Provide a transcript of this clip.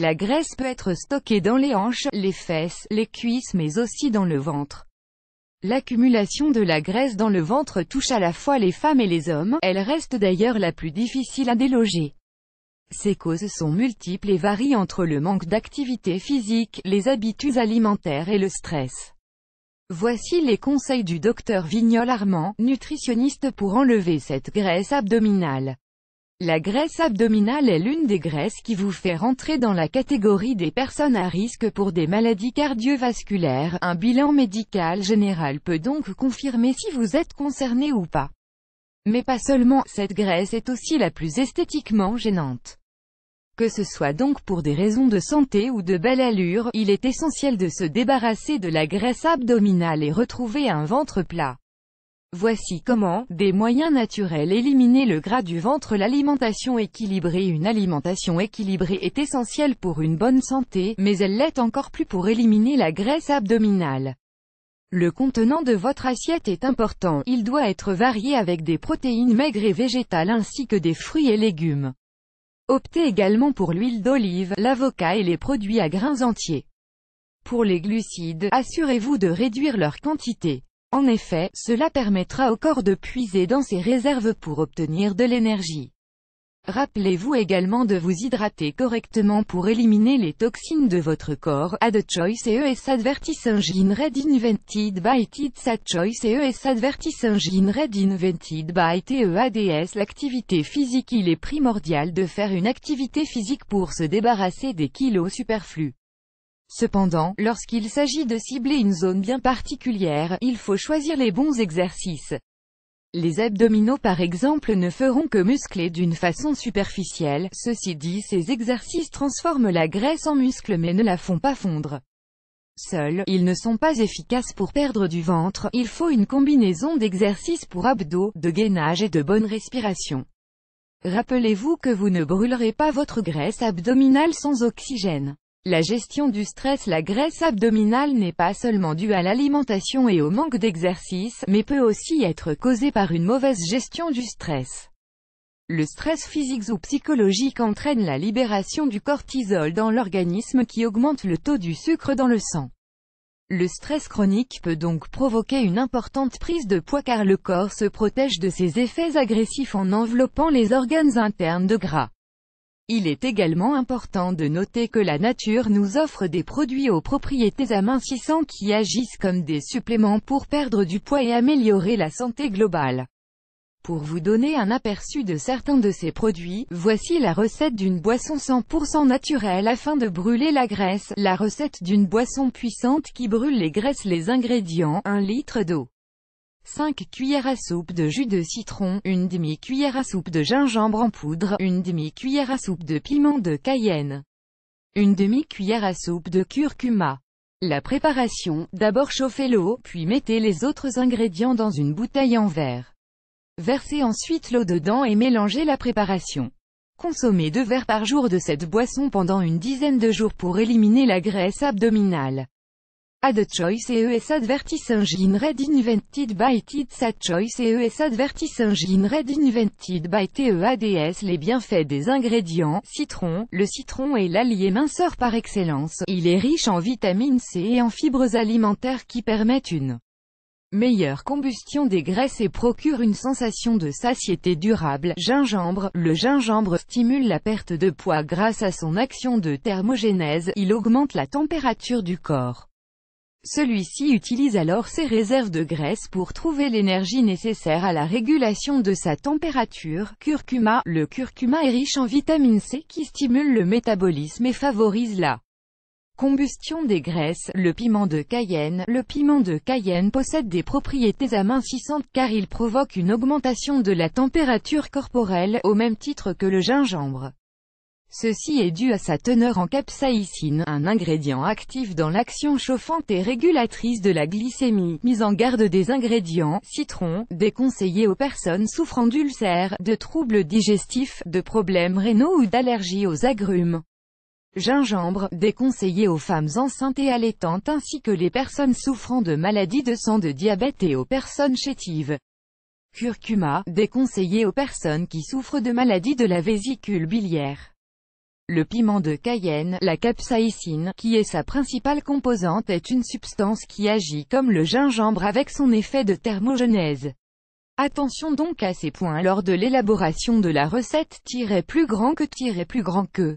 La graisse peut être stockée dans les hanches, les fesses, les cuisses mais aussi dans le ventre. L'accumulation de la graisse dans le ventre touche à la fois les femmes et les hommes, elle reste d'ailleurs la plus difficile à déloger. Ces causes sont multiples et varient entre le manque d'activité physique, les habitudes alimentaires et le stress. Voici les conseils du docteur Vignol Armand, nutritionniste pour enlever cette graisse abdominale. La graisse abdominale est l'une des graisses qui vous fait rentrer dans la catégorie des personnes à risque pour des maladies cardiovasculaires. Un bilan médical général peut donc confirmer si vous êtes concerné ou pas. Mais pas seulement, cette graisse est aussi la plus esthétiquement gênante. Que ce soit donc pour des raisons de santé ou de belle allure, il est essentiel de se débarrasser de la graisse abdominale et retrouver un ventre plat. Voici comment, des moyens naturels éliminer le gras du ventre. L'alimentation équilibrée. Une alimentation équilibrée est essentielle pour une bonne santé, mais elle l'est encore plus pour éliminer la graisse abdominale. Le contenant de votre assiette est important, il doit être varié avec des protéines maigres et végétales ainsi que des fruits et légumes. Optez également pour l'huile d'olive, l'avocat et les produits à grains entiers. Pour les glucides, assurez-vous de réduire leur quantité. En effet, cela permettra au corps de puiser dans ses réserves pour obtenir de l'énergie. Rappelez-vous également de vous hydrater correctement pour éliminer les toxines de votre corps. Add choice ES advertise engine red invented by TEADS. Add choice ES advertise engine red invented by TEADS. L'activité physique. Il est primordial de faire une activité physique pour se débarrasser des kilos superflus. Cependant, lorsqu'il s'agit de cibler une zone bien particulière, il faut choisir les bons exercices. Les abdominaux par exemple ne feront que muscler d'une façon superficielle. Ceci dit, ces exercices transforment la graisse en muscle mais ne la font pas fondre. Seuls, ils ne sont pas efficaces pour perdre du ventre, il faut une combinaison d'exercices pour abdos, de gainage et de bonne respiration. Rappelez-vous que vous ne brûlerez pas votre graisse abdominale sans oxygène. La gestion du stress. La graisse abdominale n'est pas seulement due à l'alimentation et au manque d'exercice, mais peut aussi être causée par une mauvaise gestion du stress. Le stress physique ou psychologique entraîne la libération du cortisol dans l'organisme qui augmente le taux du sucre dans le sang. Le stress chronique peut donc provoquer une importante prise de poids car le corps se protège de ses effets agressifs en enveloppant les organes internes de gras. Il est également important de noter que la nature nous offre des produits aux propriétés amincissantes qui agissent comme des suppléments pour perdre du poids et améliorer la santé globale. Pour vous donner un aperçu de certains de ces produits, voici la recette d'une boisson 100% naturelle afin de brûler la graisse. La recette d'une boisson puissante qui brûle les graisses. Les ingrédients: 1 litre d'eau, 5 cuillères à soupe de jus de citron, une demi-cuillère à soupe de gingembre en poudre, une demi-cuillère à soupe de piment de Cayenne, une demi-cuillère à soupe de curcuma. La préparation: d'abord chauffez l'eau, puis mettez les autres ingrédients dans une bouteille en verre. Versez ensuite l'eau dedans et mélangez la préparation. Consommez 2 verres par jour de cette boisson pendant une dizaine de jours pour éliminer la graisse abdominale. Add choice ES advertise engine red invented by TEADS. Add choice ES advertise engine red invented by TEADS. Les bienfaits des ingrédients: citron. Le citron est l'allié minceur par excellence. Il est riche en vitamine C et en fibres alimentaires qui permettent une meilleure combustion des graisses et procure une sensation de satiété durable. Gingembre. Le gingembre stimule la perte de poids grâce à son action de thermogénèse. Il augmente la température du corps. Celui-ci utilise alors ses réserves de graisse pour trouver l'énergie nécessaire à la régulation de sa température. Curcuma. Le curcuma est riche en vitamine C qui stimule le métabolisme et favorise la combustion des graisses. Le piment de Cayenne. Le piment de Cayenne possède des propriétés amincissantes car il provoque une augmentation de la température corporelle, au même titre que le gingembre. Ceci est dû à sa teneur en capsaïcine, un ingrédient actif dans l'action chauffante et régulatrice de la glycémie. Mise en garde des ingrédients: citron, déconseillé aux personnes souffrant d'ulcères, de troubles digestifs, de problèmes rénaux ou d'allergies aux agrumes. Gingembre, déconseillé aux femmes enceintes et allaitantes ainsi que les personnes souffrant de maladies de sang, de diabète et aux personnes chétives. Curcuma, déconseillé aux personnes qui souffrent de maladies de la vésicule biliaire. Le piment de Cayenne, la capsaïcine, qui est sa principale composante, est une substance qui agit comme le gingembre avec son effet de thermogenèse. Attention donc à ces points lors de l'élaboration de la recette, plus grand que plus grand que.